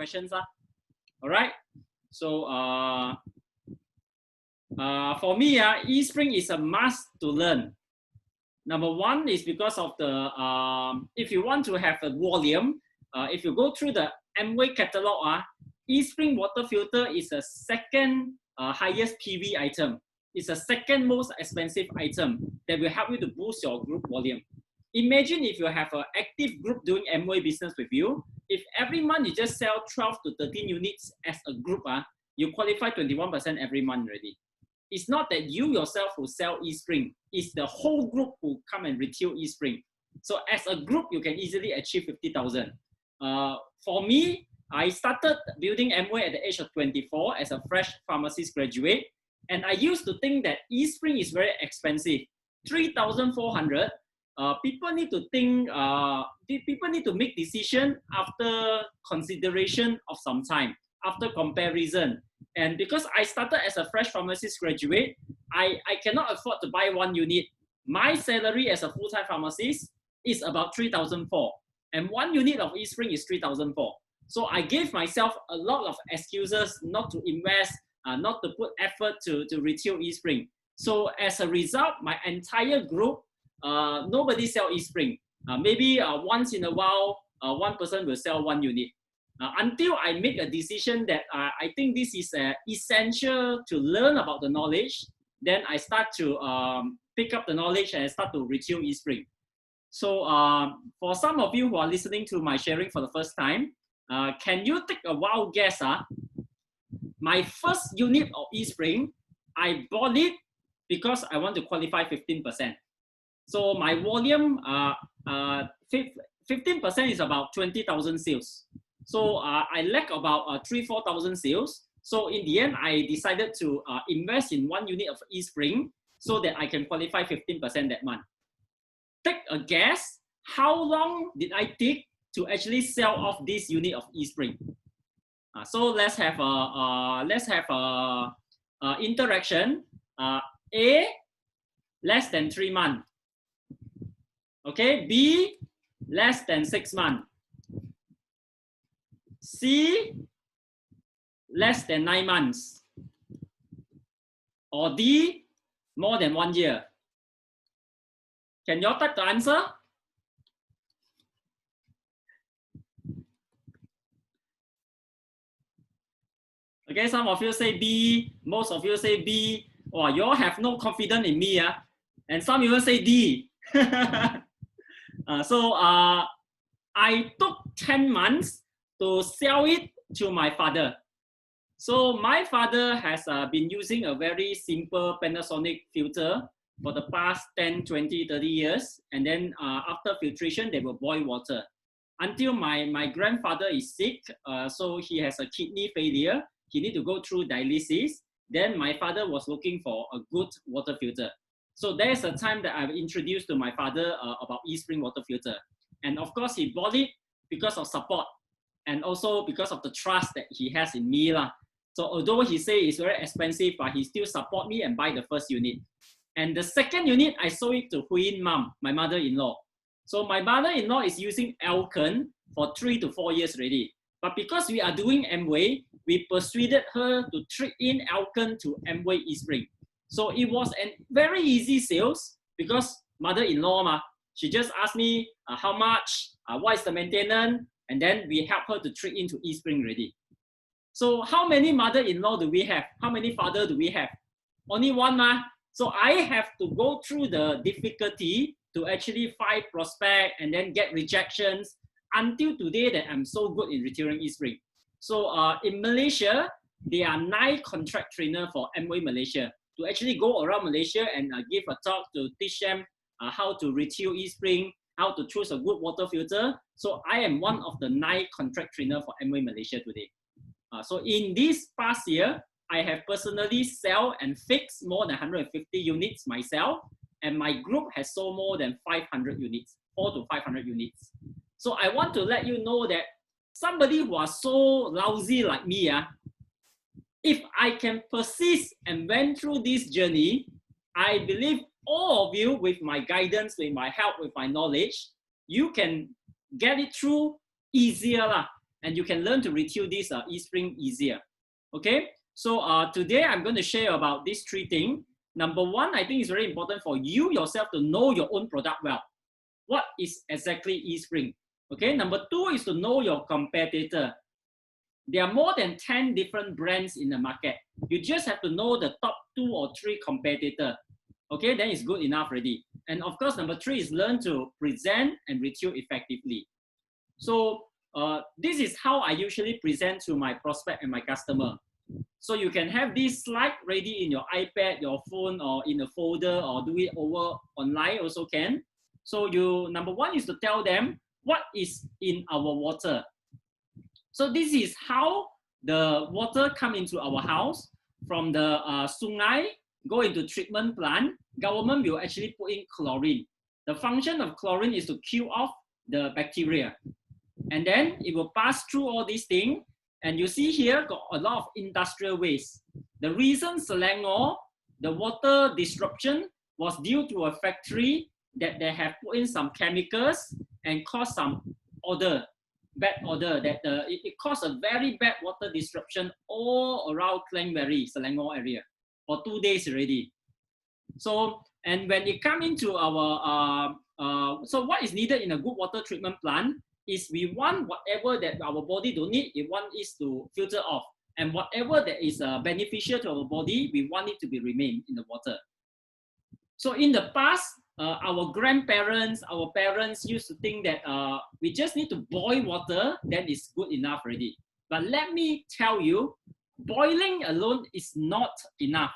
questions. All right. So for me, eSpring is a must to learn. Number one is because of the, if you want to have a volume, if you go through the Amway catalog, eSpring water filter is the second highest PV item. It's the second most expensive item that will help you to boost your group volume. Imagine if you have an active group doing Amway business with you, if every month you just sell 12 to 13 units as a group, you qualify 21% every month already. It's not that you yourself who sell eSpring, it's the whole group who come and retail eSpring. So as a group, you can easily achieve 50,000. For me, I started building Amway at the age of 24 as a fresh pharmacist graduate. And I used to think that eSpring is very expensive, 3,400. People need to think, people need to make decision after consideration of some time, after comparison. And because I started as a fresh pharmacist graduate, I cannot afford to buy one unit. My salary as a full-time pharmacist is about 3,400. And one unit of eSpring is 3,400. So I gave myself a lot of excuses not to invest, not to put effort to retail eSpring. So as a result, my entire group, nobody sell eSpring. Maybe once in a while, one person will sell one unit. Until I make a decision that I think this is essential to learn about the knowledge, then I start to pick up the knowledge and I start to retail eSpring. So for some of you who are listening to my sharing for the first time, can you take a wild guess? My first unit of eSpring, I bought it because I want to qualify 15%. So my volume, 15% is about 20,000 sales. So I lack about 3,000-4,000 sales. So in the end, I decided to invest in one unit of eSpring so that I can qualify 15% that month. Take a guess, how long did I take to actually sell off this unit of eSpring? So let's have a interaction. A, less than 3 months. Okay, B, less than 6 months. C, less than 9 months. Or D, more than 1 year. Can you all type the answer? Okay, some of you say B, most of you say B. Oh, you all have no confidence in me, and some even say D. So I took 10 months to sell it to my father. So my father has been using a very simple Panasonic filter for the past 10, 20, 30 years. And then after filtration, they will boil water. Until my grandfather is sick, so he has a kidney failure. He need to go through dialysis. Then my father was looking for a good water filter. So there's a time that I've introduced to my father about eSpring water filter. And of course, he bought it because of support and also because of the trust that he has in me. So although he say it's very expensive, but he still support me and buy the first unit. And the second unit, I sold it to Huyin mom, my mother-in-law. So my mother-in-law is using alkaline for 3 to 4 years already. But because we are doing Amway, we persuaded her to trade in alkaline to Amway eSpring. So it was a very easy sales because mother-in-law, she just asked me how much, what is the maintenance, and then we help her to trade into eSpring already. So how many mother-in-law do we have? How many father do we have? Only one, So I have to go through the difficulty to actually find prospect and then get rejections until today that I'm so good in retailing eSpring. So in Malaysia, there are 9 contract trainers for Amway Malaysia to actually go around Malaysia and give a talk to teach them how to retail eSpring, how to choose a good water filter. So I am one of the 9 contract trainers for Amway Malaysia today. So in this past year, I have personally sell and fixed more than 150 units myself, and my group has sold more than 500 units, 400 to 500 units. So I want to let you know that somebody who are so lousy like me, if I can persist and went through this journey, I believe all of you, with my guidance, with my help, with my knowledge, you can get it through easier. and you can learn to retrieve this eSpring easier. Okay, so today I'm going to share about these three things. Number one, I think it's very important for you yourself to know your own product well. What is exactly eSpring? Okay, number two is to know your competitor. There are more than 10 different brands in the market. You just have to know the top 2 or 3 competitors. Okay, then it's good enough already. And of course, number 3 is learn to present and retail effectively. So this is how I usually present to my prospect and my customer. So you can have this slide ready in your iPad, your phone, or in a folder, or do it over online also can. So number one is to tell them what is in our water. So this is how the water come into our house from the sungai, go into treatment plant. Government will actually put in chlorine. The function of chlorine is to kill off the bacteria. And then it will pass through all these things. And you see here, got a lot of industrial waste. The reason Selangor, the water disruption was due to a factory that they have put in some chemicals and caused some bad odor. That it caused a very bad water disruption all around Klangberry, Selangor area for 2 days already. So, and when it come into our, so what is needed in a good water treatment plant is we want whatever that our body don't need, we want is to filter off. And whatever that is beneficial to our body, we want it to be remain in the water. So in the past, our grandparents, our parents used to think that we just need to boil water, that is good enough already. But let me tell you, boiling alone is not enough.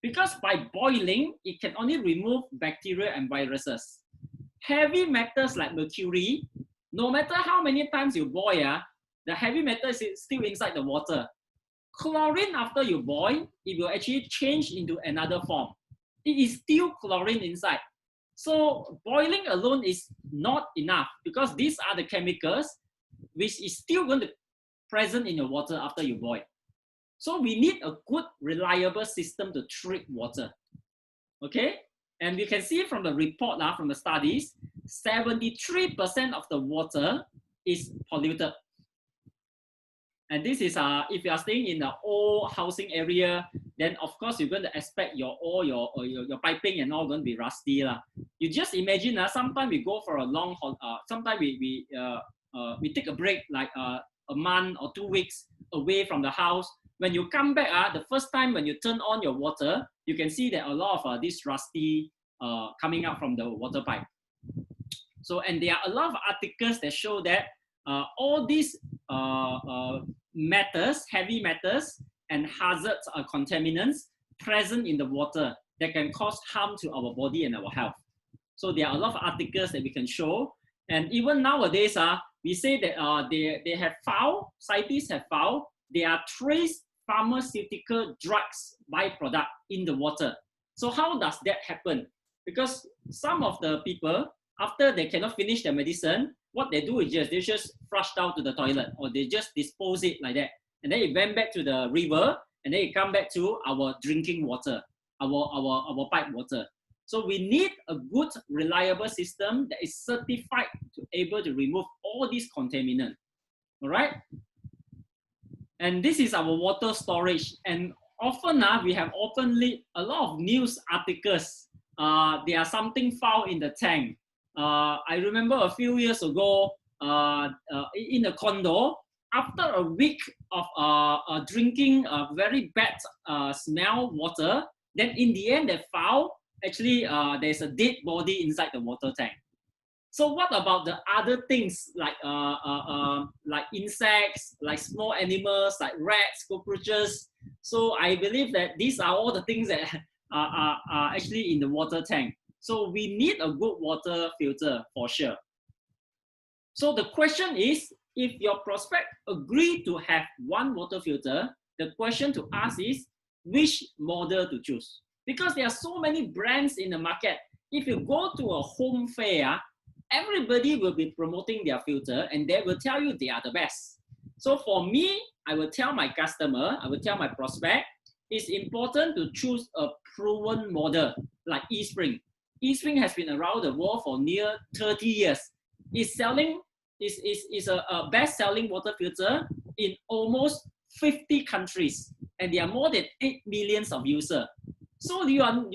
Because by boiling, it can only remove bacteria and viruses. Heavy metals like mercury, no matter how many times you boil, the heavy metal is still inside the water. Chlorine, after you boil, it will actually change into another form. It is still chlorine inside. So boiling alone is not enough because these are the chemicals which is still going to present in your water after you boil. So we need a good, reliable system to treat water. Okay? And we can see from the report, from the studies, 73% of the water is polluted. And this is, if you are staying in the old housing area, then of course you're going to expect your piping and all going to be rusty. You just imagine, sometimes we go for a long, sometimes we take a break like a month or 2 weeks away from the house. When you come back, the first time when you turn on your water, you can see that a lot of this rusty coming out from the water pipe. So, and there are a lot of articles that show that all these metals, heavy metals, and hazards or contaminants present in the water that can cause harm to our body and our health. So there are a lot of articles that we can show. And even nowadays, we say that they have found, scientists have found, there are trace pharmaceutical drugs byproduct in the water. So how does that happen? Because some of the people, after they cannot finish their medicine, what they do is they just flush down to the toilet or they just dispose it like that. And then it went back to the river and then it come back to our drinking water, our pipe water. So we need a good, reliable system that is certified to able to remove all these contaminants. All right? And this is our water storage. And often we have a lot of news articles. There are something found in the tank. I remember a few years ago in a condo, after a week of drinking very bad smell water, then in the end they found actually there's a dead body inside the water tank. So what about the other things like insects, like small animals, like rats, cockroaches? So I believe that these are all the things that are actually in the water tank. So we need a good water filter for sure. So the question is, if your prospect agree to have one water filter, the question to ask is, which model to choose? Because there are so many brands in the market. If you go to a home fair, everybody will be promoting their filter and they will tell you they are the best. So for me, I will tell my customer, I will tell my prospect, it's important to choose a proven model like eSpring. eSpring has been around the world for near 30 years. It's selling is a best-selling water filter in almost 50 countries, and there are more than 8 million of users. So you're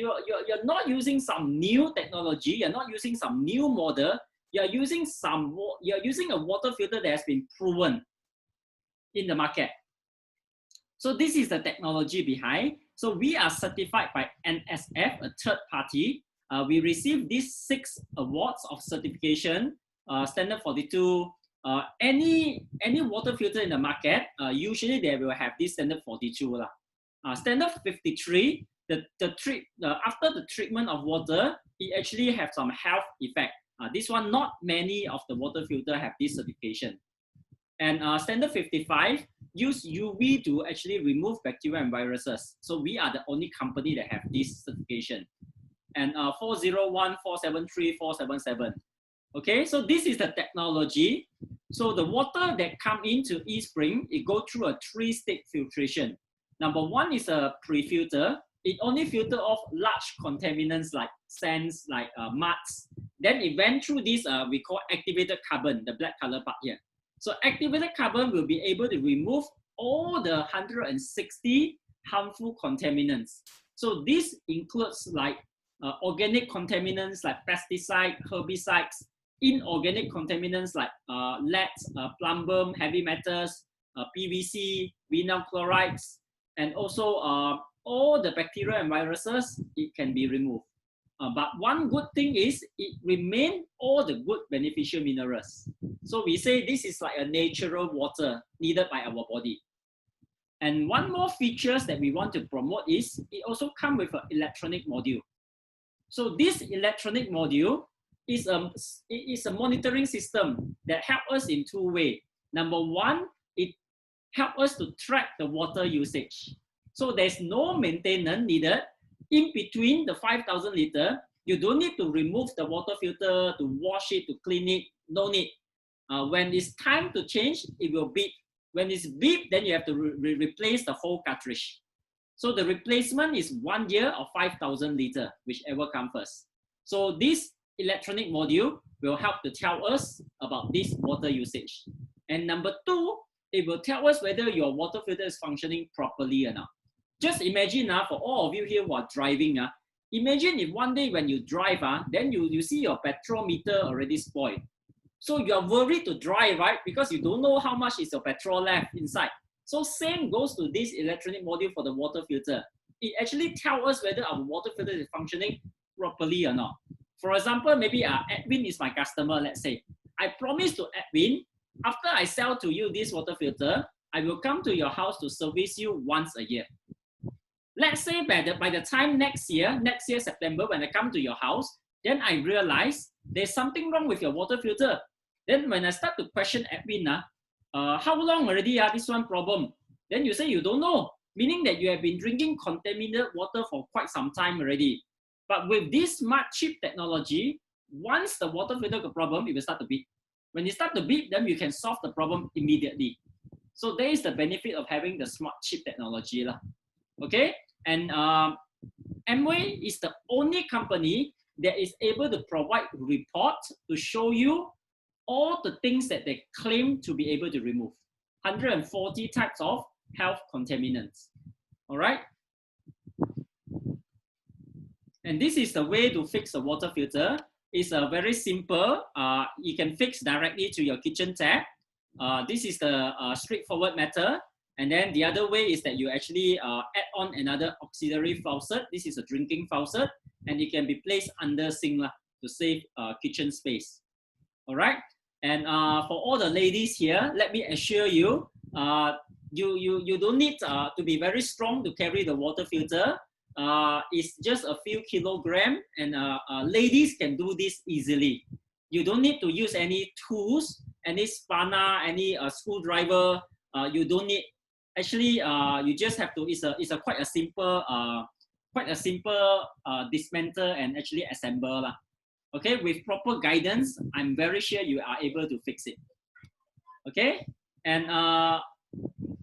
not using some new technology, you're not using some new model, you're using a water filter that has been proven in the market. So this is the technology behind. So we are certified by NSF, a third party. We received these 6 awards of certification. Standard 42. Any water filter in the market, usually they will have this standard 42 lah. Standard 53. After the treatment of water, it actually have some health effect. This one, not many of the water filter have this certification. And standard 55 use UV to actually remove bacteria and viruses. So we are the only company that have this certification. And 401, 473, 477. Okay, so this is the technology. So the water that come into eSpring, it go through a 3-stage filtration. Number 1 is a pre-filter. It only filter off large contaminants like sands, like muds. Then it went through this, we call activated carbon, the black color part here. So activated carbon will be able to remove all the 160 harmful contaminants. So this includes like organic contaminants like pesticides, herbicides, inorganic contaminants like lead, plumbum, heavy metals, PVC, vinyl chlorides, and also all the bacteria and viruses, it can be removed. But one good thing is it remains all the good beneficial minerals. So we say this is like a natural water needed by our body. And one more features that we want to promote is it also comes with an electronic module. So this electronic module is a monitoring system that helps us in 2 ways. Number 1, it helps us to track the water usage. So there's no maintenance needed. In between the 5,000 liter, you don't need to remove the water filter, to wash it, to clean it, no need. When it's time to change, it will beep. When it's beep, then you have to replace the whole cartridge. So the replacement is 1 year or 5,000 liter, whichever comes first. So this electronic module will help to tell us about this water usage. And number 2, it will tell us whether your water filter is functioning properly or not. Just imagine for all of you here who are driving, imagine if one day when you drive, then you see your petrol meter already spoiled. So you are worried to drive, right? Because you don't know how much is your petrol left inside. So same goes to this electronic module for the water filter. It actually tells us whether our water filter is functioning properly or not. For example, maybe Edwin is my customer, let's say. I promise to Edwin, after I sell to you this water filter, I will come to your house to service you once a year. Let's say by the time next year, September, when I come to your house, then I realize there's something wrong with your water filter. Then when I start to question Edwin, how long already this one problem? Then you say you don't know, meaning that you have been drinking contaminated water for quite some time already. But with this smart chip technology, once the water filter got problem, it will start to beep. When it starts to beep, then you can solve the problem immediately. So there is the benefit of having the smart chip technology. Okay, and Amway is the only company that is able to provide reports to show you all the things that they claim to be able to remove. 140 types of health contaminants. All right. And this is the way to fix a water filter. It's very simple. You can fix directly to your kitchen tap. This is the straightforward method. And then the other way is that you actually add on another auxiliary faucet. This is a drinking faucet, and it can be placed under sink to save kitchen space. All right. And for all the ladies here, let me assure you, you don't need to be very strong to carry the water filter. It's just a few kilograms, and ladies can do this easily. You don't need to use any tools, any spanner, any screwdriver. You don't need. Actually, you just have to. It's quite a simple dismantle and actually assemble . Okay, with proper guidance, I'm very sure you are able to fix it. Okay, and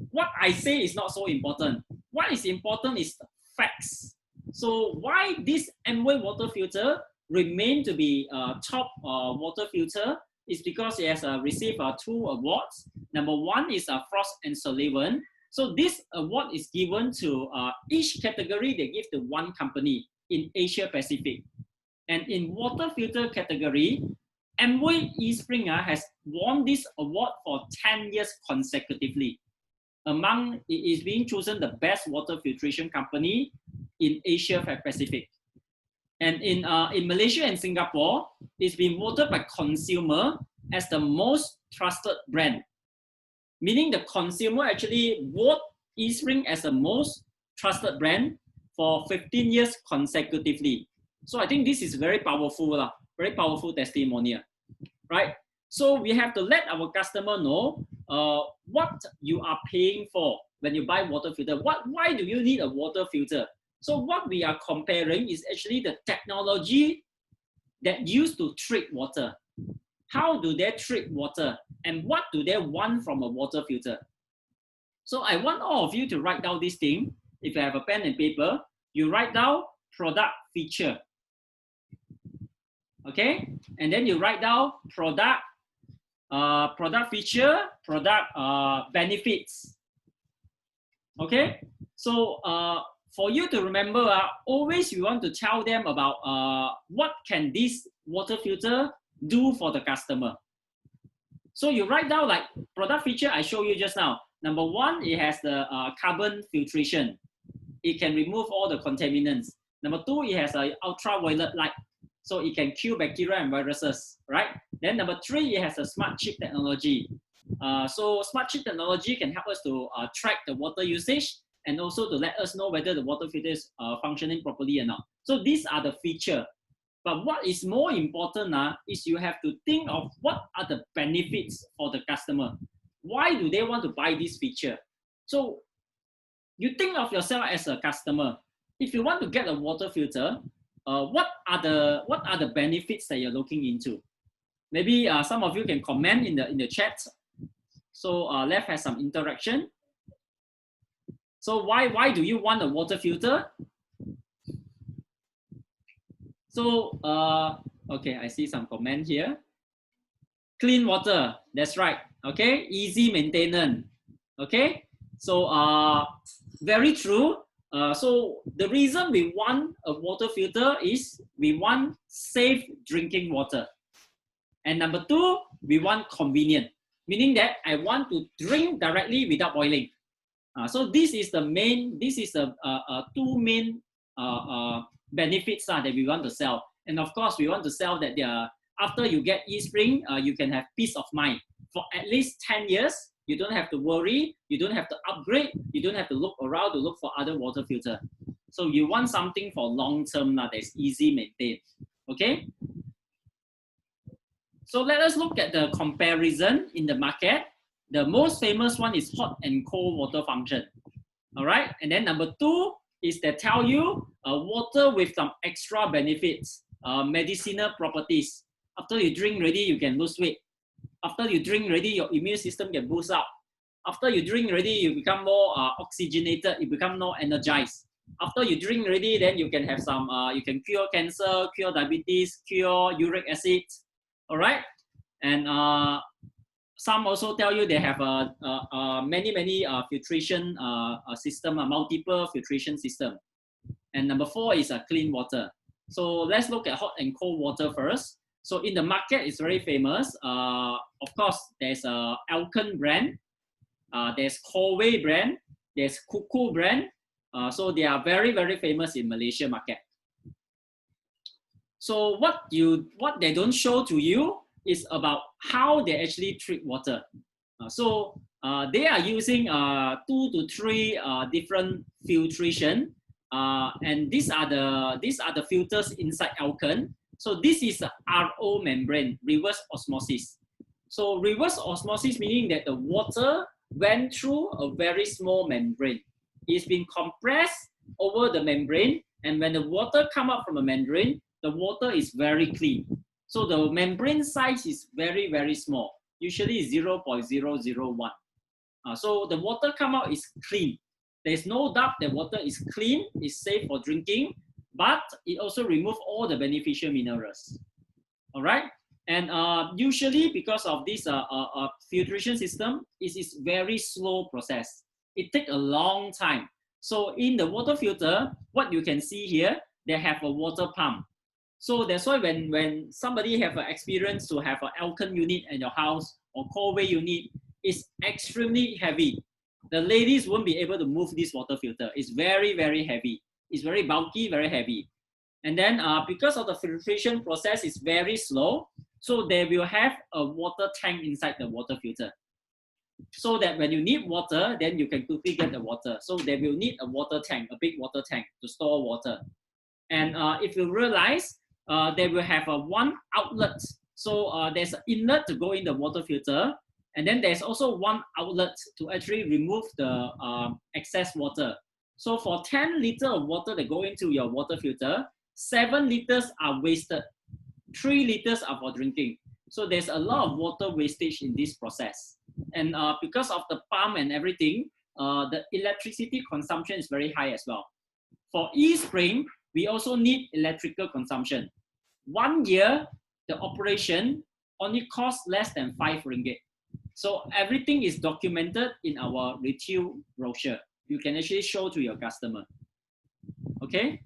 what I say is not so important. What is important is the facts. So why this Amway water filter remain to be top water filter is because it has received 2 awards. Number 1 is Frost and Sullivan. So this award is given to each category they give to one company in Asia Pacific. And in water filter category, Amway eSpring has won this award for 10 years consecutively. Among it is being chosen the best water filtration company in Asia Pacific. And in Malaysia and Singapore, it's been voted by consumer as the most trusted brand. Meaning the consumer actually vote eSpring as the most trusted brand for 15 years consecutively. So I think this is very powerful testimonial, right? So we have to let our customer know what you are paying for when you buy water filter. Why do you need a water filter? So what we are comparing is actually the technology that used to treat water. How do they treat water? And what do they want from a water filter? So I want all of you to write down this thing. If you have a pen and paper, you write down product feature. Okay? And then you write down product feature, product benefits. Okay? So for you to remember, always you want to tell them about what can this water filter do for the customer. So you write down like product feature I showed you just now. Number 1, it has the carbon filtration. It can remove all the contaminants. Number 2, it has a ultraviolet light. So it can kill bacteria and viruses, right? Then number 3, it has a smart chip technology. So smart chip technology can help us to track the water usage and also to let us know whether the water filter is functioning properly or not. So these are the features. But what is more important is you have to think of what are the benefits for the customer. Why do they want to buy this feature? So you think of yourself as a customer. If you want to get a water filter, what are the benefits that you're looking into? Maybe some of you can comment in the chat. So let's have some interaction. So why do you want a water filter? So okay, I see some comment here. Clean water, that's right. Okay, easy maintenance. Okay, so very true. So the reason we want a water filter is we want safe drinking water. And number 2, we want convenient, meaning that I want to drink directly without boiling. So this is the 2 main benefits that we want to sell. And of course, we want to sell that after you get eSpring, you can have peace of mind. For at least 10 years, you don't have to worry, you don't have to upgrade, you don't have to look around to look for other water filter. So you want something for long term that's easy maintained. Okay? So let us look at the comparison in the market. The most famous one is hot and cold water function. All right? And then number 2 is they tell you water with some extra benefits, medicinal properties. After you drink already, you can lose weight. After you drink already, your immune system can boost up. After you drink already, you become more oxygenated, you become more energized. After you drink already, then you can have some, you can cure cancer, cure diabetes, cure uric acid. All right? And some also tell you they have many filtration system, multiple filtration system. And number 4 is clean water. So let's look at hot and cold water first. So in the market, it's very famous. Of course, there's Alkaline brand, there's Coway brand, there's Kuku brand. So they are very famous in Malaysia market. So what they don't show to you is about how they actually treat water. So they are using 2 to 3 different filtration, and these are the filters inside Alkaline. So this is a RO membrane, reverse osmosis. So reverse osmosis meaning that the water went through a very small membrane. It's been compressed over the membrane, and when the water come out from the membrane, the water is very clean. So the membrane size is very small, usually 0.001. So the water come out is clean. There's no doubt that water is clean, is safe for drinking, but it also removes all the beneficial minerals. All right. And usually because of this filtration system, it is very slow process. It takes a long time. So in the water filter, what you can see here, they have a water pump. So that's why when somebody have an experience to have an alkaline unit in your house or Corway unit, it's extremely heavy. The ladies won't be able to move this water filter. It's very, very heavy. It's very bulky, very heavy. And then because of the filtration process is very slow, so they will have a water tank inside the water filter. So that when you need water, then you can quickly get the water. So they will need a water tank, a big water tank to store water. And if you realize, they will have one outlet. So there's an inlet to go in the water filter. And then there's also one outlet to actually remove the excess water. So for 10 liters of water that go into your water filter, 7 liters are wasted. 3 liters are for drinking. So there's a lot of water wastage in this process. And because of the pump and everything, the electricity consumption is very high as well. For eSpring, we also need electrical consumption. 1 year, the operation only costs less than 5 ringgit. So everything is documented in our retail brochure. You can actually show to your customer. Okay,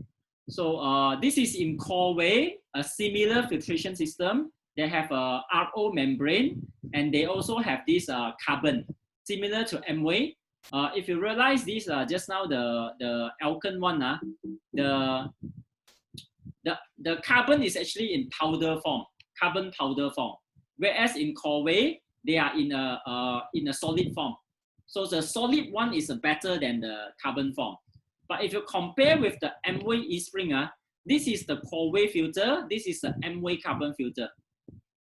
so this is in Corway, a similar filtration system. They have a RO membrane, and they also have this carbon, similar to Amway. If you realize this, just now the alkaline one, the carbon is actually in powder form, carbon powder form. Whereas in Corway, they are in a solid form. So the solid one is better than the carbon form. But if you compare with the Amway eSpring, this is the Corway filter, this is the Amway carbon filter.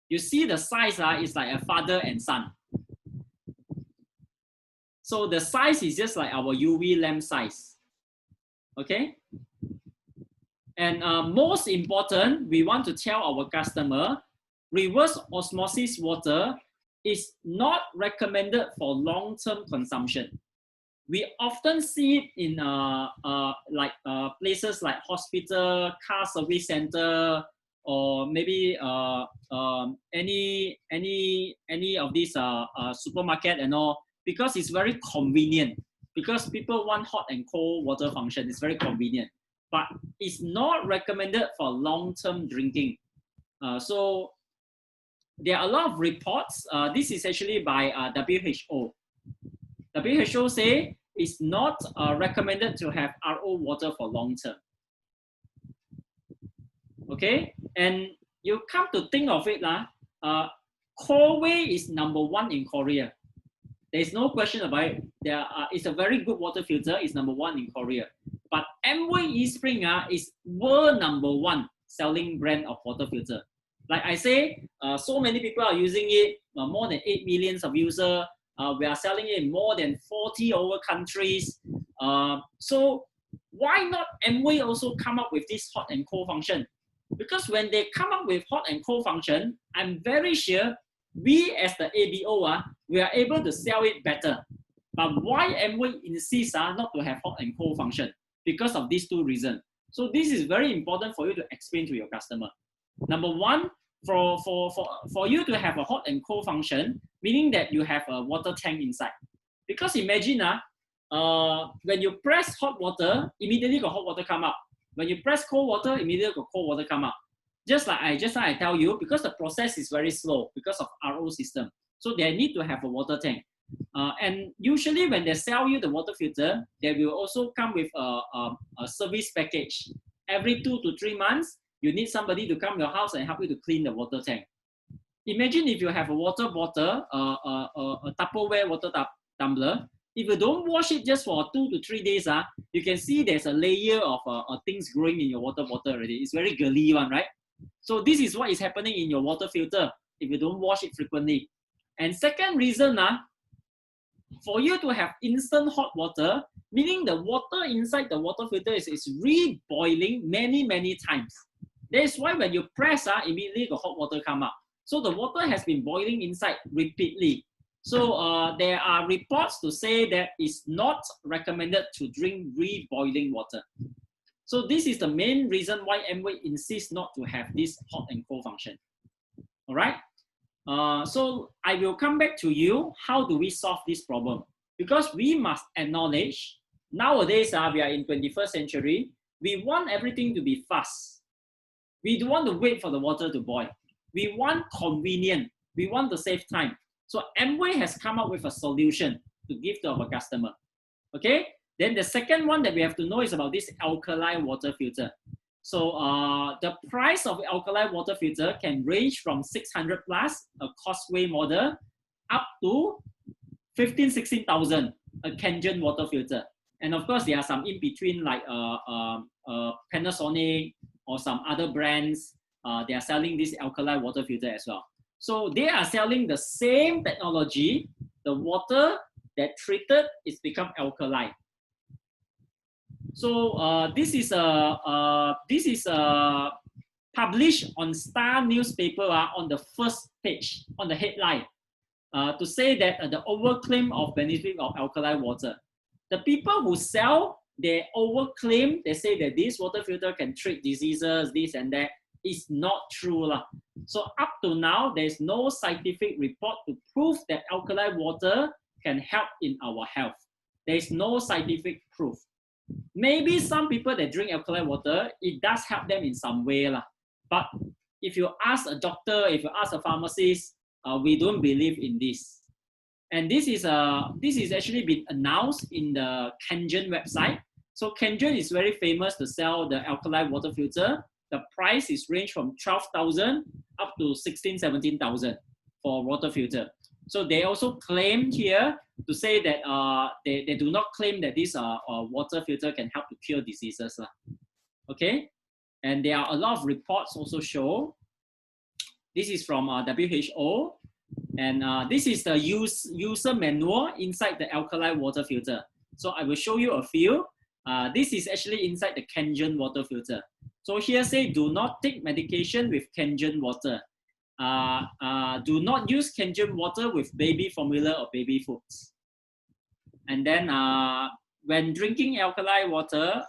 You see the size is like a father and son. So the size is just like our UV lamp size. Okay? And most important, we want to tell our customer, reverse osmosis water is not recommended for long-term consumption. We often see it in places like hospital, car service center, or maybe any of these supermarket and all, because it's very convenient. Because people want hot and cold water function, it's very convenient. But it's not recommended for long-term drinking. So there are a lot of reports. This is actually by WHO. WHO say it's not recommended to have RO water for long term. Okay, and you come to think of it, Corway is #1 in Korea. There's no question about it. It's a very good water filter. It's #1 in Korea. But Amway eSpring is world #1 selling brand of water filter. Like I say, so many people are using it, more than 8 million of users. We are selling it in more than 40 over countries. So why not Amway also come up with this hot and cold function? Because when they come up with hot and cold function, I'm very sure we as the ABO, we are able to sell it better. But why Amway insists not to have hot and cold function? Because of these two reasons. So this is very important for you to explain to your customer. #1, for you to have a hot and cold function, meaning that you have a water tank inside. Because imagine when you press hot water, immediately got hot water come out. When you press cold water, immediately got cold water come out. Just like I tell you, because the process is very slow because of RO system. So they need to have a water tank. And usually when they sell you the water filter, they will also come with a service package. Every 2 to 3 months, you need somebody to come to your house and help you to clean the water tank. Imagine if you have a water bottle, a Tupperware water tumbler. If you don't wash it just for 2 to 3 days, you can see there's a layer of things growing in your water bottle already. It's very girly one, right? So this is what is happening in your water filter if you don't wash it frequently. And second reason, for you to have instant hot water, meaning the water inside the water filter is reboiling many times. That's why when you press, immediately the hot water come out. So the water has been boiling inside repeatedly. So there are reports to say that it's not recommended to drink reboiling water. So this is the main reason why Amway insists not to have this hot and cold function. All All right. So I will come back to you. How do we solve this problem? Because we must acknowledge nowadays we are in 21st century. We want everything to be fast. We don't want to wait for the water to boil. We want convenient. We want to save time. So Amway has come up with a solution to give to our customer. Okay. Then the second one that we have to know is about this alkaline water filter. So the price of alkaline water filter can range from 600 plus, a Costway model, up to 15, 16,000, a Kengen water filter. And of course, there are some in between like Panasonic or some other brands. They are selling this alkaline water filter as well. So they are selling the same technology. The water that treated is become alkaline. So this is published on Star newspaper on the first page on the headline to say that the overclaim of benefit of alkaline water. The people who sell, they overclaim. They say that this water filter can treat diseases, this and that. Is not true lah. So up to now, there is no scientific report to prove that alkaline water can help in our health. There is no scientific proof. Maybe some people that drink alkaline water, it does help them in some way lah. But if you ask a doctor, if you ask a pharmacist, we don't believe in this. And this is actually been announced in the Kengen website. So Kengen is very famous to sell the alkaline water filter. The price is range from 12,000 up to 16, 17,000 for water filter. So they also claim here to say that they do not claim that this water filter can help to cure diseases. Okay, and there are a lot of reports also show. This is from WHO, and this is the user manual inside the alkaline water filter. So I will show you a few. This is actually inside the Kengen water filter. So here say, do not take medication with Kengen water. Do not use Kengen water with baby formula or baby foods. And then when drinking alkaline water,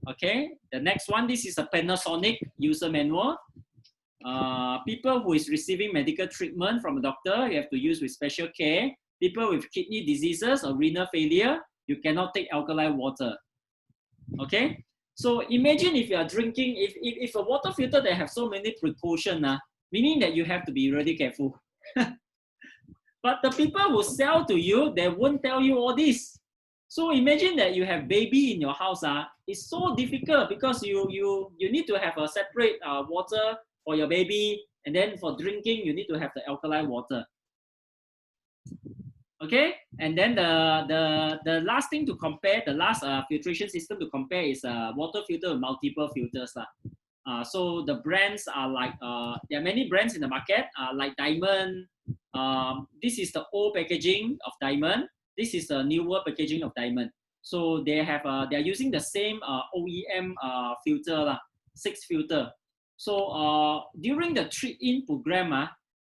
okay, the next one, this is a Panasonic user manual. People who is receiving medical treatment from a doctor, you have to use with special care. People with kidney diseases or renal failure, you cannot take alkaline water. Okay. So imagine if you are drinking, if a water filter that have so many precautions, meaning that you have to be really careful. But the people who sell to you, they won't tell you all this. So imagine that you have baby in your house. It's so difficult because you need to have a separate water for your baby, and then for drinking, you need to have the alkaline water. Okay, and then the last thing to compare, the last filtration system to compare is water filter with multiple filters. So the brands are like, there are many brands in the market, like Diamond. This is the old packaging of Diamond. This is the newer packaging of Diamond. So they have, they are using the same OEM filter, 6 filter. So during the trade-in program,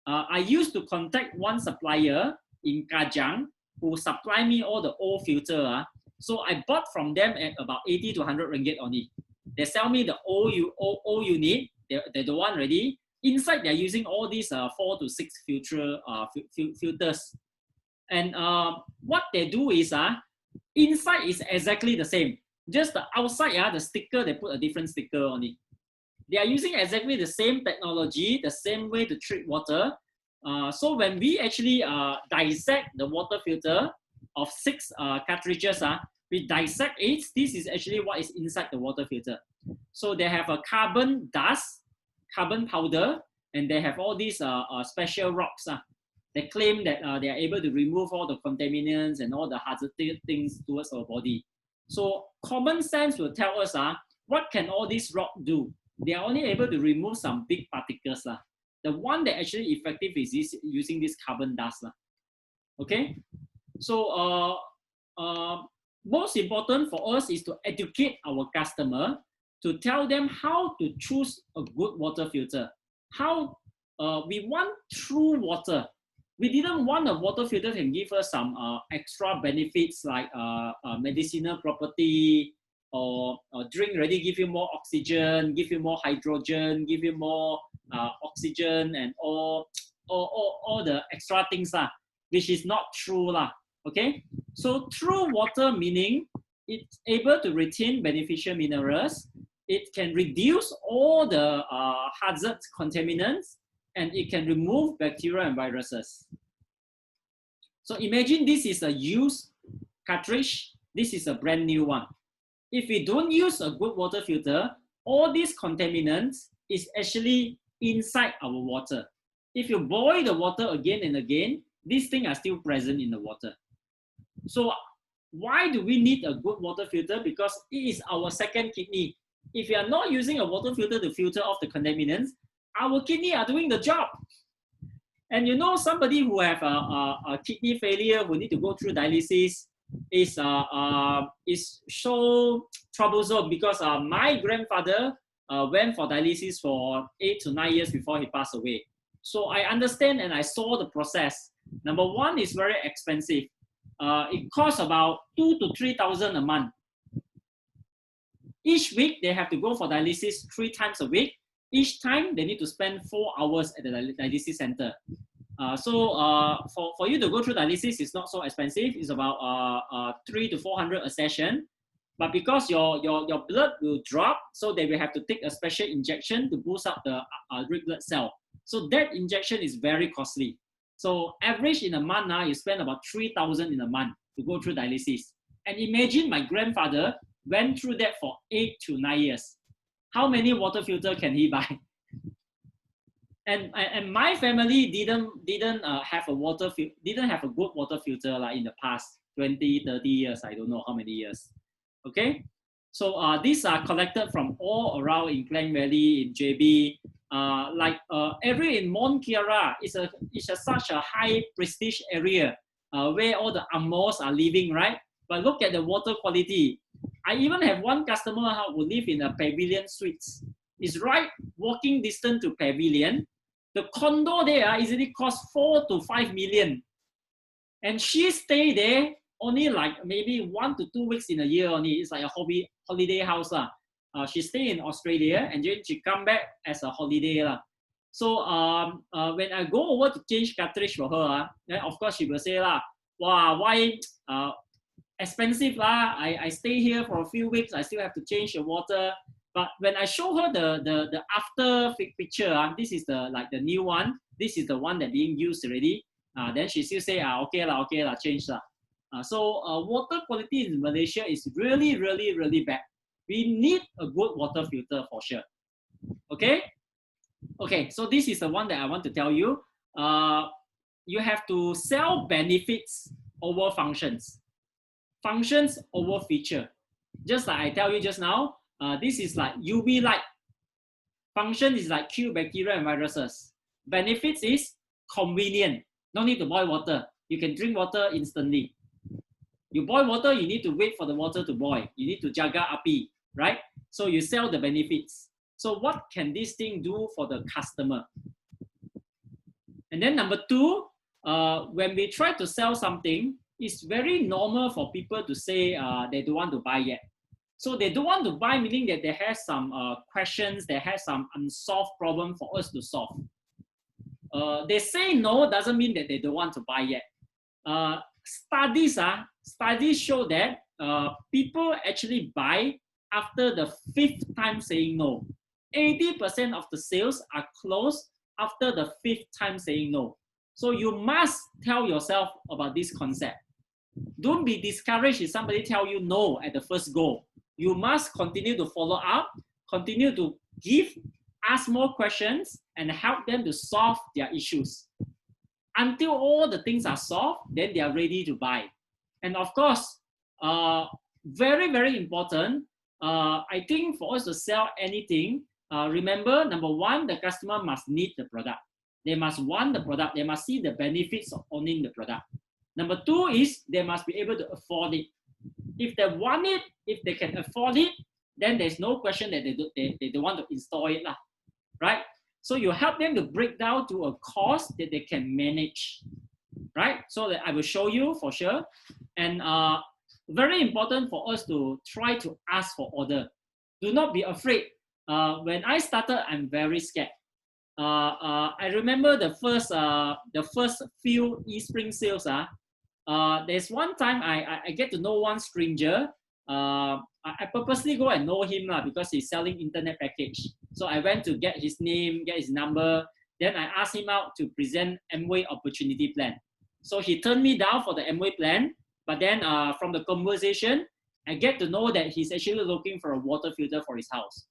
I used to contact one supplier in Kajang who supply me all the old filter. So I bought from them at about 80 to 100 ringgit only. They sell me the old unit, they don't want already. Inside they're using all these 4 to 6 filters. And what they do is, inside is exactly the same. Just the outside, the sticker, they put a different sticker on it. They are using exactly the same technology, the same way to treat water. So when we actually dissect the water filter of 6 cartridges, we dissect it. This is actually what is inside the water filter. So they have a carbon dust, carbon powder, and they have all these special rocks. They claim that they are able to remove all the contaminants and all the hazardous things towards our body. So common sense will tell us what can all these rocks do? They are only able to remove some big particles. The one that actually effective is using this carbon dust. Okay, so most important for us is to educate our customer, to tell them how to choose a good water filter. How we want true water. We didn't want a water filter that can give us some extra benefits like medicinal property, or drink already give you more oxygen, give you more hydrogen, give you more oxygen and all the extra things lah, which is not true lah. Okay, so true water meaning it's able to retain beneficial minerals. It can reduce all the hazard contaminants, and it can remove bacteria and viruses. So imagine this is a used cartridge. This is a brand new one. If we don't use a good water filter, all these contaminants is actually inside our water. If you boil the water again and again, these things are still present in the water. So why do we need a good water filter? Because it is our second kidney. If we are not using a water filter to filter off the contaminants, our kidney are doing the job. And you know, somebody who have a kidney failure, who need to go through dialysis, is so troublesome, because my grandfather went for dialysis for 8 to 9 years before he passed away. So I understand and I saw the process. Number one, is very expensive. It costs about 2,000 to 3,000 a month. Each week, they have to go for dialysis 3 times a week. Each time, they need to spend 4 hours at the dialysis center. For you to go through dialysis, it's not so expensive. It's about 300 to 400 a session. But because your blood will drop, so they will have to take a special injection to boost up the red blood cell. So that injection is very costly. So average in a month now, you spend about 3,000 in a month to go through dialysis. And imagine my grandfather went through that for 8 to 9 years. How many water filter can he buy? And my family didn't have a good water filter like in the past 20, 30 years. I don't know how many years. Okay, so these are collected from all around in Klang Valley, in JB. Every in Mont Kiara is such a high prestige area where all the Amos are living, right? But look at the water quality. I even have one customer who live in a Pavilion Suites. It's right walking distance to Pavilion. The condo there easily costs 4 to 5 million. And she stay there only like maybe 1 to 2 weeks in a year only. It's like a holiday house. She stay in Australia and then she come back as a holiday. So when I go over to change cartridge for her, then of course she will say, wow, why expensive lah? I stay here for a few weeks, I still have to change the water. But when I show her the after picture, this is the new one. This is the one that being used already. Then she still say, okay lah, change lah. So water quality in Malaysia is really, really, really bad. We need a good water filter for sure. Okay? Okay, so this is the one that I want to tell you. You have to sell benefits over functions. Functions over feature. Just like I tell you just now, this is like UV light. Function is like kill bacteria and viruses. Benefits is convenient. No need to boil water. You can drink water instantly. You boil water, you need to wait for the water to boil. You need to jaga api, right? So you sell the benefits. So what can this thing do for the customer? And then number two, when we try to sell something, it's very normal for people to say they don't want to buy yet. So they don't want to buy, meaning that they have some questions, they have some unsolved problem for us to solve. They say no doesn't mean that they don't want to buy yet. Studies show that people actually buy after the 5th time saying no. 80% of the sales are closed after the 5th time saying no. So you must tell yourself about this concept. Don't be discouraged if somebody tell you no at the first go. You must continue to follow up, continue to ask more questions and help them to solve their issues. Until all the things are solved, then they are ready to buy. And of course, very, very important, I think for us to sell anything, remember, number one, the customer must need the product. They must want the product. They must see the benefits of owning the product. Number two is they must be able to afford it. If they want it, if they can afford it, then there's no question that they don't want to install it, right? So you help them to break down to a cost that they can manage, right? So that I will show you for sure. And very important for us to try to ask for order. Do not be afraid. When I started, I'm very scared. I remember the first few eSpring sales. There's one time I get to know one stranger. I purposely go and know him because he's selling internet package. So I went to get his name, get his number. Then I asked him out to present Amway opportunity plan. So he turned me down for the Amway plan. But then from the conversation, I get to know that he's actually looking for a water filter for his house.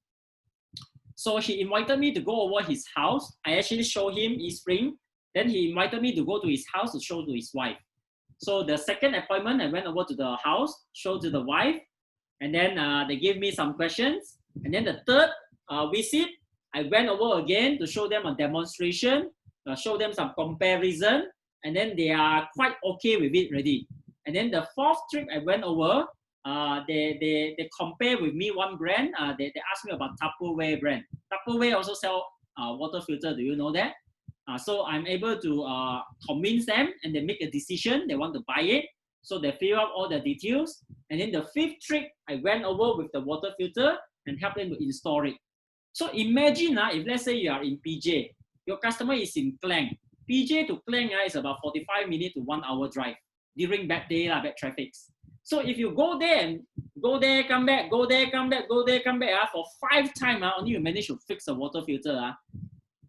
So he invited me to go over his house. I actually showed him eSpring. Then he invited me to go to his house to show to his wife. So the second appointment, I went over to the house, showed to the wife, and then they gave me some questions. And then the third visit, I went over again to show them a demonstration, show them some comparison, and then they are quite okay with it already. And then the fourth trip I went over, they compare with me one brand. They asked me about Tupperware brand. Tupperware also sell water filter. Do you know that? So I'm able to convince them, and they make a decision. They want to buy it. So they fill out all the details. And then the fifth trip, I went over with the water filter and helped them to install it. So imagine if let's say you are in PJ, your customer is in Klang. PJ to Klang is about 45 minutes to 1 hour drive during bad day, bad traffic. So if you go there and go there, come back, go there, come back, go there, come back for 5 times, only you manage to fix a water filter,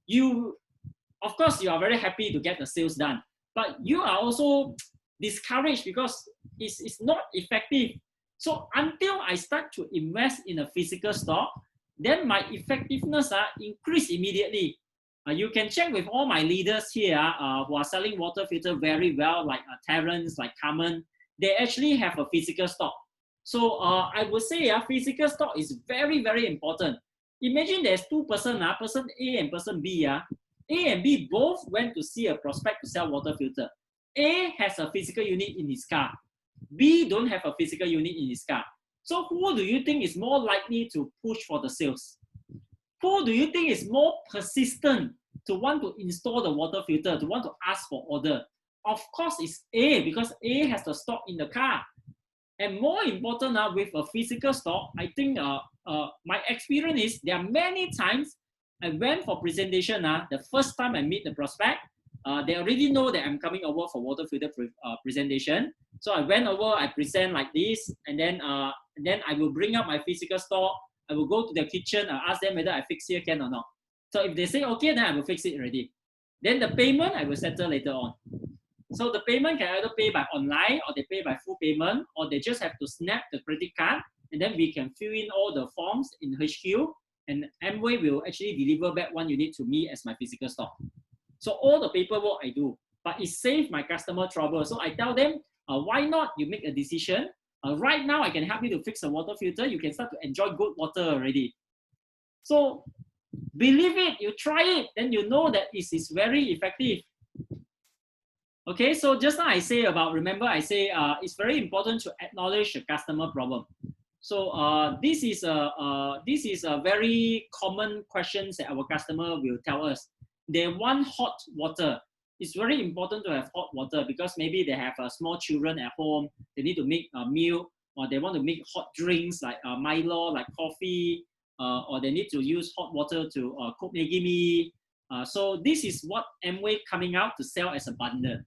you, of course, you are very happy to get the sales done, but you are also discouraged because it's not effective. So until I start to invest in a physical store, then my effectiveness increase immediately. You can check with all my leaders here who are selling water filter very well, like Terrence, like Carmen. They actually have a physical stock. So I would say physical stock is very, very important. Imagine there's two persons, person A and person B. A and B both went to see a prospect to sell water filter. A has a physical unit in his car. B don't have a physical unit in his car. So who do you think is more likely to push for the sales? Who do you think is more persistent to want to install the water filter, to want to ask for order? Of course, it's A, because A has the stock in the car. And more important, with a physical stock, I think my experience is there are many times I went for presentation. The first time I meet the prospect, they already know that I'm coming over for water filter presentation. So I went over, I present like this, and then I will bring up my physical stock. I will go to the kitchen, I ask them whether I fix here can or not. So if they say okay, then I will fix it already. Then the payment I will settle later on. So the payment can either pay by online, or they pay by full payment, or they just have to snap the credit card, and then we can fill in all the forms in HQ, and Amway will actually deliver back one unit to me as my physical stock. So all the paperwork I do, but it saves my customer trouble. So I tell them, why not you make a decision? Right now, I can help you to fix a water filter. You can start to enjoy good water already. So believe it, you try it, then you know that it is very effective. Okay, so just now I say about, remember I say it's very important to acknowledge the customer problem. So this is a very common question that our customer will tell us. They want hot water. It's very important to have hot water because maybe they have small children at home. They need to make a meal, or they want to make hot drinks like Milo, like coffee, or they need to use hot water to cook megimi. So this is what Amway coming out to sell as a bundle.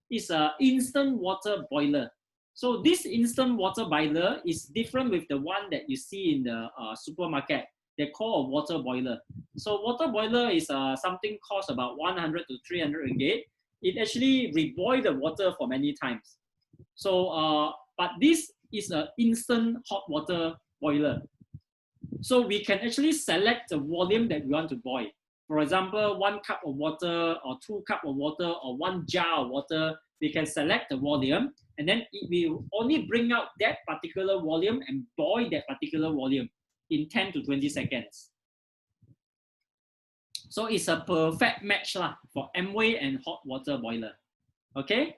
It's an instant water boiler. So this instant water boiler is different with the one that you see in the supermarket. They call a water boiler. So water boiler is something costs about 100 to 300 ringgit. It actually reboil the water for many times. So, but this is an instant hot water boiler. So we can actually select the volume that we want to boil. For example, 1 cup of water, or 2 cups of water, or 1 jar of water. We can select the volume, and then it will only bring out that particular volume and boil that particular volume in 10 to 20 seconds. So it's a perfect match for Amway and hot water boiler. Okay.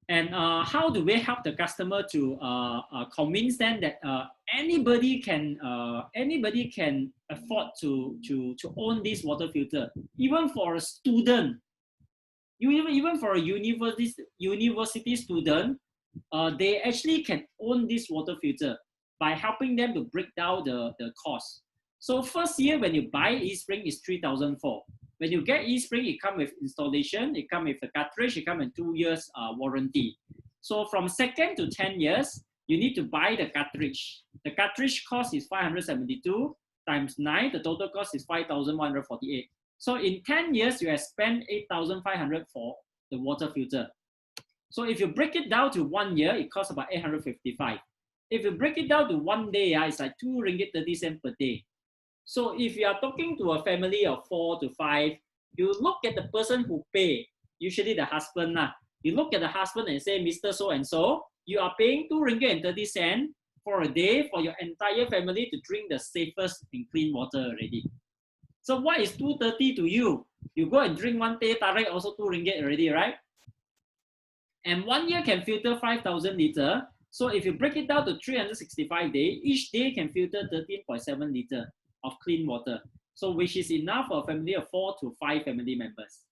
And how do we help the customer to convince them that anybody can afford to own this water filter, even for a student, even for a university student, they actually can own this water filter by helping them to break down the cost. So first year when you buy eSpring is 3,004. When you get eSpring, it comes with installation, it comes with a cartridge, it comes with 2 years warranty. So from 2nd to 10 years, you need to buy the cartridge. The cartridge cost is 572 times 9. The total cost is 5,148. So in 10 years, you have spent 8,500 for the water filter. So if you break it down to 1 year, it costs about 855. If you break it down to 1 day, it's like 2 ringgit 30 cents per day. So if you are talking to a family of 4 to 5, you look at the person who pay, usually the husband. You look at the husband and say, Mr. So-and-so, you are paying 2 ringgit and 30 cents for a day for your entire family to drink the safest and clean water already. So what is 230 to you? You go and drink one teh tarik, also 2 ringgit already, right? And 1 year can filter 5,000 liter. So if you break it down to 365 days, each day can filter 13.7 liter of clean water. So which is enough for a family of 4 to 5 family members.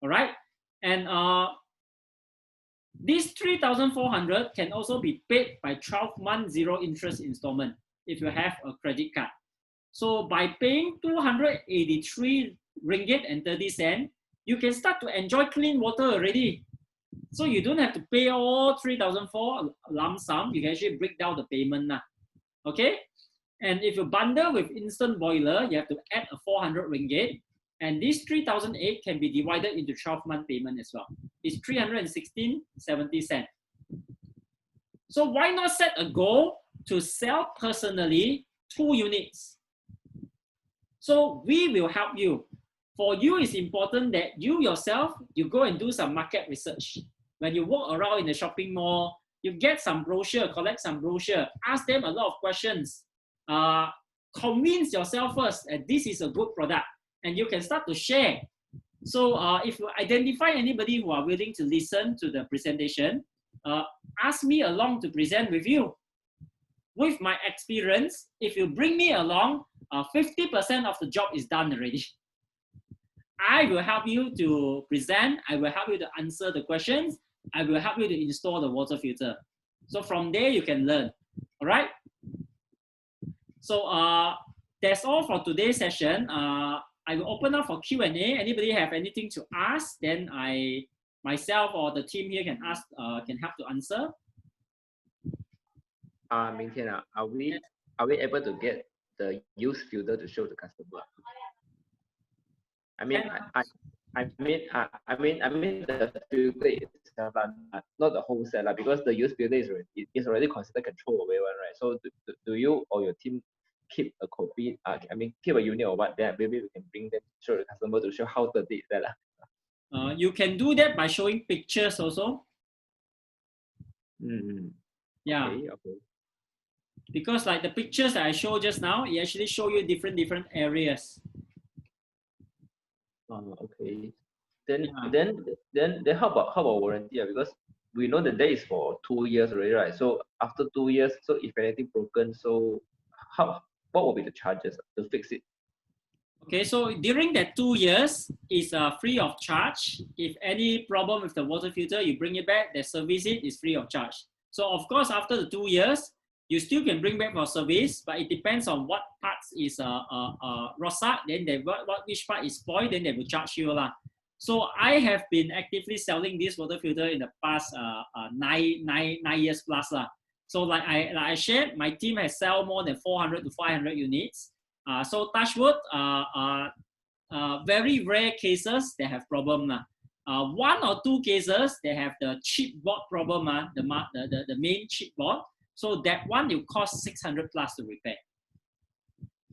All right. And this 3,400 can also be paid by 12-month zero interest installment if you have a credit card. So by paying 283 ringgit and 30 cents, you can start to enjoy clean water already. So you don't have to pay all 3,400 lump sum. You can actually break down the payment now. Okay? And if you bundle with instant boiler, you have to add a 400 ringgit. And this 3,008 can be divided into 12-month payment as well. It's 316.70 cents. So why not set a goal to sell personally 2 units? So we will help you. For you, it's important that you yourself, you go and do some market research. When you walk around in the shopping mall, you get some brochure, collect some brochure, ask them a lot of questions. Convince yourself first that this is a good product and you can start to share. So if you identify anybody who are willing to listen to the presentation, ask me along to present with you. With my experience, if you bring me along, 50% of the job is done already. I will help you to present, I will help you to answer the questions, I will help you to install the water filter. So from there you can learn. All right. So that's all for today's session. I will open up for Q&A. Anybody have anything to ask? Then myself or the team here can ask, can help to answer. Ming Tian, are we able to get the use filter to show the customer? I mean, I mean the filter itself, not the whole set, because the use filter is already considered control away one, right? So do you or your team keep a copy? Keep a unit or what? Then maybe we can bring them to show the customer to show how dirty is that. You can do that by showing pictures also. Yeah. Okay. Because like the pictures that I showed just now, it actually show you different areas. Okay. Then how about warranty? Because we know that is for 2 years already, right? So after 2 years, so if anything broken, so what will be the charges to fix it? Okay, so during that 2 years, it's free of charge. If any problem with the water filter, you bring it back, they service it, is free of charge. So of course, after the 2 years, you still can bring back for service, but it depends on what parts is rosak, then which part is spoiled, then they will charge you lah. So I have been actively selling this water filter in the past 9 years plus lah. So like I shared, my team has sold more than 400 to 500 units. So touch wood, very rare cases they have problem lah. 1 or 2 cases they have the chip board problem, the main chip board. So that one will cost 600 plus to repair.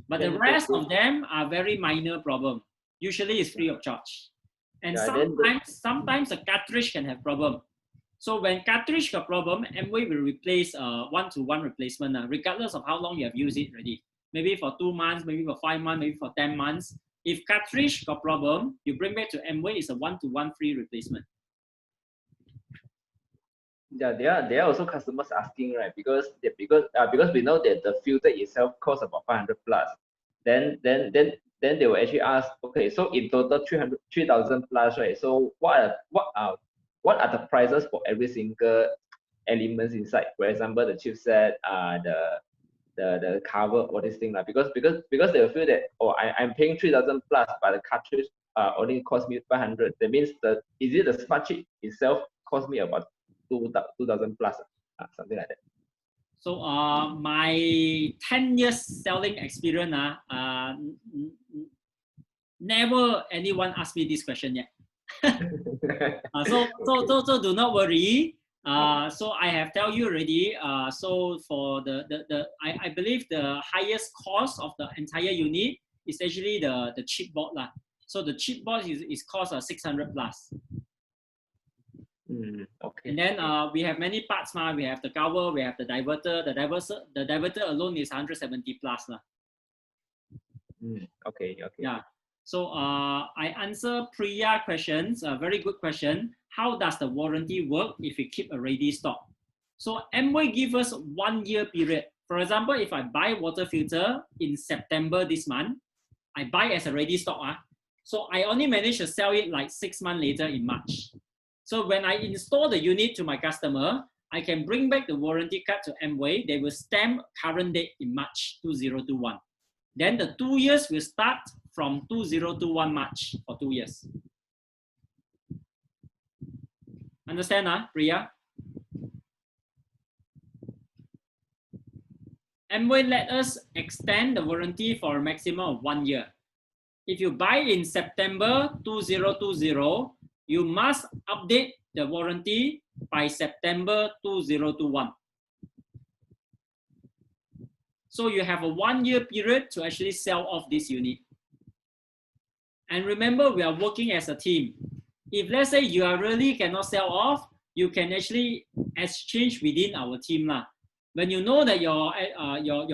But the rest of them are very minor problem. Usually it's free of charge. And sometimes a cartridge can have problem. So when cartridge got problem, Amway will replace one-to-one replacement, regardless of how long you have used it already. Maybe for 2 months, maybe for 5 months, maybe for 10 months. If cartridge got problem, you bring back to Amway, it's a one-to-one free replacement. Yeah, there are also customers asking, right? Because we know that the filter itself costs about 500 plus. Then they will actually ask, okay, so in total 3,000 plus, right? So what are the prices for every single elements inside? For example, the chipset, the cover or this thing because they will feel that, oh, I'm paying 3,000 plus, but the cartridge only cost me 500. That means the smart chip itself cost me about 2,000 plus, something like that. So my 10 years selling experience, never anyone asked me this question yet. So do not worry. So I have tell you already. So for I believe the highest cost of the entire unit is actually the chip board lah. So the chip board is cost 600 plus. Okay. And then we have many parts ma. We have the cover, we have the diverter. The diverter alone is 170 plus lah. Okay. Yeah. So I answer Priya questions. A very good question. How does the warranty work if we keep a ready stock? So Amway gives us 1 year period. For example, if I buy water filter in September this month, I buy as a ready stock. So I only managed to sell it like 6 months later in March. So when I install the unit to my customer, I can bring back the warranty card to Amway. They will stamp current date in March 2021. Then the 2 years will start from 2021 March for 2 years. Understand, Priya? Amway let us extend the warranty for a maximum of 1 year. If you buy in September 2020, you must update the warranty by September 2021. So you have a 1 year period to actually sell off this unit. And remember, we are working as a team. If let's say you are really cannot sell off, you can actually exchange within our team lah. When you know that your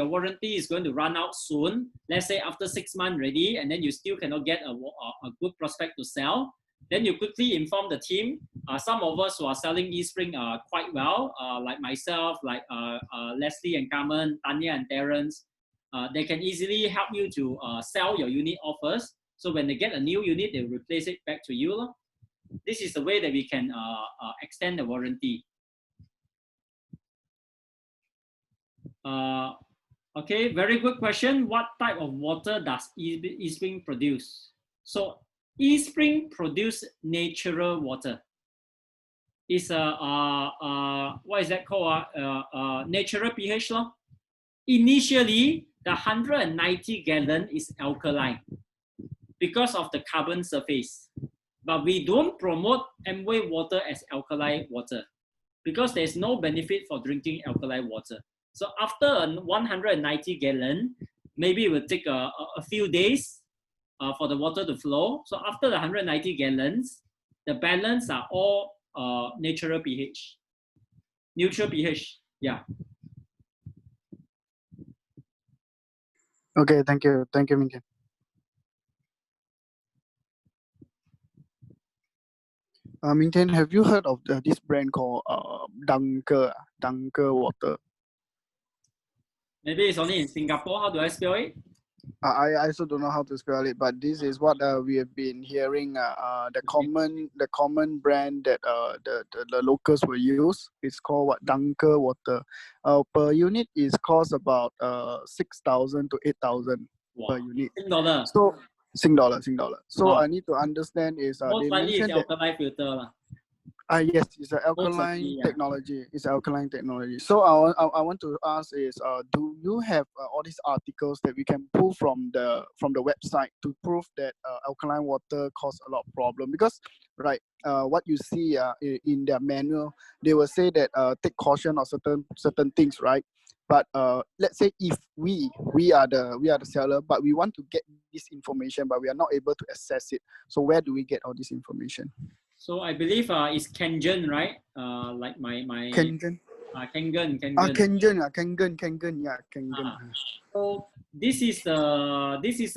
warranty is going to run out soon, let's say after 6 months ready, and then you still cannot get a good prospect to sell, then you quickly inform the team. Some of us who are selling eSpring quite well, like myself, like Leslie and Carmen, Tanya and Terrence, they can easily help you to sell your unit off first. So when they get a new unit, they will replace it back to you. This is the way that we can extend the warranty. Okay, very good question. What type of water does eSpring produce? So eSpring produce natural water. It's what is that called? Natural pH law. Initially, the 190 gallon is alkaline because of the carbon surface. But we don't promote Amway water as alkaline water because there's no benefit for drinking alkaline water. So after a 190 gallon, maybe it will take a few days for the water to flow. So after the 190 gallons, the balance are all natural pH, neutral pH. Yeah. Okay, thank you, Minkin. Minkin, have you heard of this brand called Dunker water? Maybe it's only in Singapore. How do I spell it? I also don't know how to spell it, but this is what we have been hearing. The common brand that the locals will use is called what? Dunker water. Per unit is cost about 6,000 to 8,000 per unit. $6. So Sing dollar. So I need to understand is most they likely mentioned it's alkaline filter. Yes, it's an alkaline technology. It's alkaline technology. So I want to ask is, do you have all these articles that we can pull from the website to prove that alkaline water cause a lot of problem? Because right, what you see in their manual, they will say that take caution on certain things, right? But let's say if we are the seller, but we want to get this information, but we are not able to access it. So where do we get all this information? So I believe it's Kengen, right? Like my Kengen. Kengen. Kengen. So this is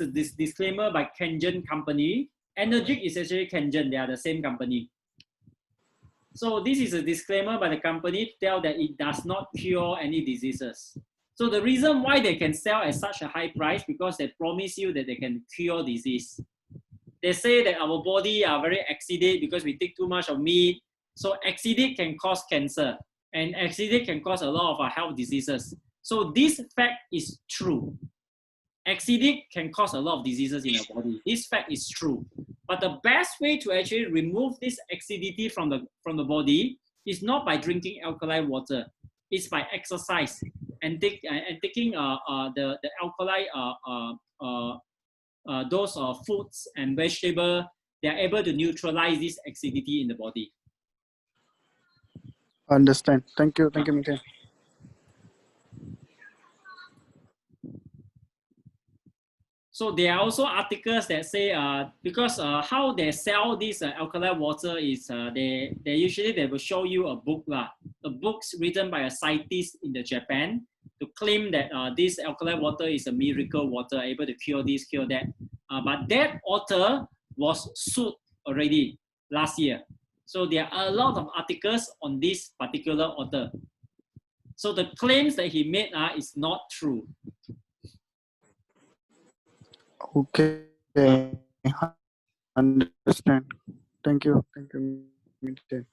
this disclaimer by Kengen company. Energic is actually Kengen. They are the same company. So this is a disclaimer by the company to tell that it does not cure any diseases. So the reason why they can sell at such a high price because they promise you that they can cure disease. They say that our body are very acidic because we take too much of meat. So acidic can cause cancer and acidic can cause a lot of health diseases. So this fact is true. Acidic can cause a lot of diseases in our body. This fact is true. But the best way to actually remove this acidity from the body is not by drinking alkaline water. It's by exercise and taking the alkaline those foods and vegetables. They are able to neutralize this acidity in the body. Understand. Thank you, Miten. So there are also articles that say because how they sell this alkaline water is they will show you a book a books written by a scientist in Japan to claim that this alkaline water is a miracle water able to cure this, cure that. But that author was sued already last year. So there are a lot of articles on this particular author. So the claims that he made is not true. Okay, understand. Thank you, Miten.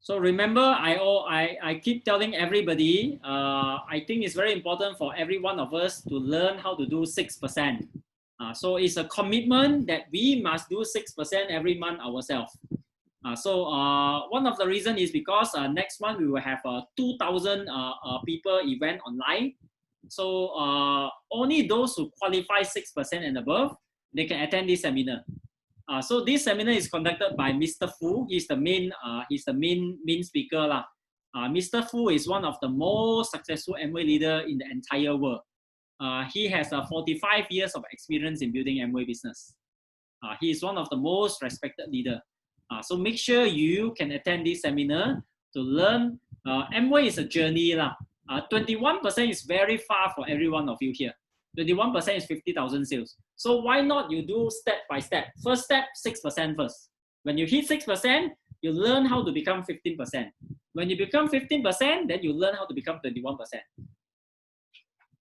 So remember, I keep telling everybody, I think it's very important for every one of us to learn how to do 6%. So it's a commitment that we must do 6% every month ourselves. So one of the reasons is because next month we will have a 2,000 people event online. So only those who qualify 6% and above, they can attend this seminar. So this seminar is conducted by Mr. Fu. He's the main speaker. Mr. Fu is one of the most successful Amway leader in the entire world. He has 45 years of experience in building Amway business. He is one of the most respected leader. So make sure you can attend this seminar to learn. Amway is a journey. 21% is very far for every one of you here. 21% is 50,000 sales. So why not you do step by step? First step, 6% first. When you hit 6%, you learn how to become 15%. When you become 15%, then you learn how to become 21%.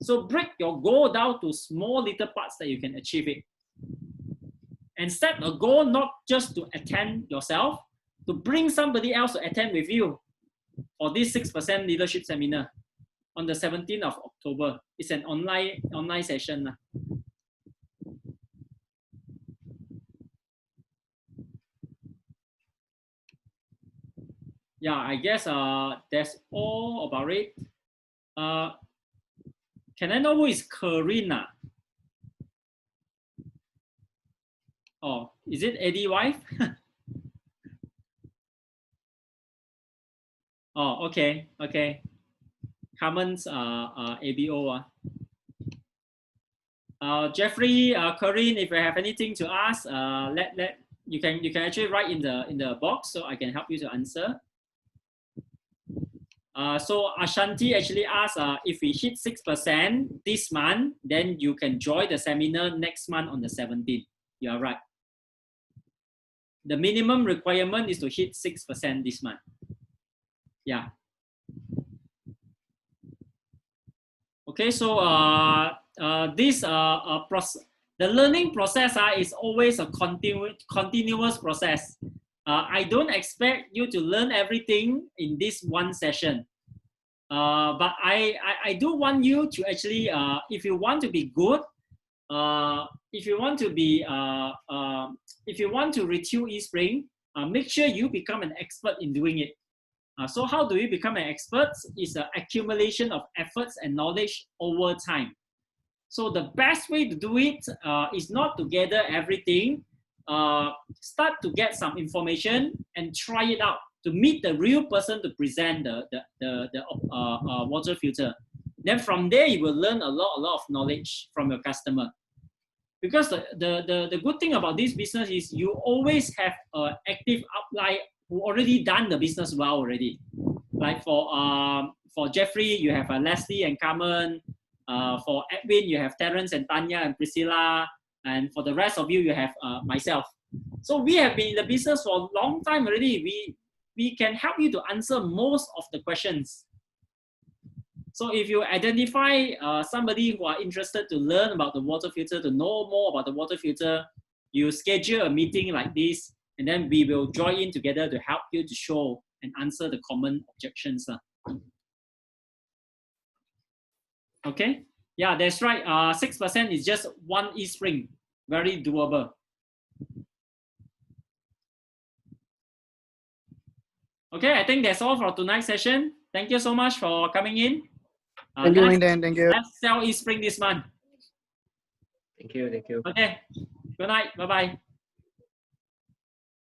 So break your goal down to small little parts that you can achieve it. And set a goal not just to attend yourself, to bring somebody else to attend with you for this 6% leadership seminar on the 17th of October. It's an online session. Yeah, I guess that's all about it. Can I know who is Karina? Oh, is it Eddie's wife? Oh, okay. Carmen's ABO. Jeffrey, Corinne, if you have anything to ask, you can actually write in the box so I can help you to answer. So Ashanti actually asked if we hit 6% this month, then you can join the seminar next month on the 17th. You are right. The minimum requirement is to hit 6% this month. Yeah. Okay, so the learning process is always a continuous process. I don't expect you to learn everything in this one session. But I do want you to actually, if you want to be good, if you want to retune eSpring, make sure you become an expert in doing it. So how do you become an expert? It's an accumulation of efforts and knowledge over time. So the best way to do it is not to gather everything. Start to get some information and try it out to meet the real person to present the water filter. Then from there, you will learn a lot of knowledge from your customer. Because the good thing about this business is you always have an active upline who already done the business well already. Like for Jeffrey, you have Leslie and Carmen. For Edwin, you have Terence and Tanya and Priscilla. And for the rest of you, you have myself. So we have been in the business for a long time already. We can help you to answer most of the questions. So if you identify somebody who are interested to learn about the water filter, to know more about the water filter, you schedule a meeting like this. and then we will join in together to help you to show and answer the common objections. Okay, yeah, that's right. 6% is just one eSpring, very doable. Okay, I think that's all for tonight's session. Thank you so much for coming in. Thank you, Minden. Thank you. Let's sell eSpring this month. Thank you. Thank you. Okay, good night. Bye-bye.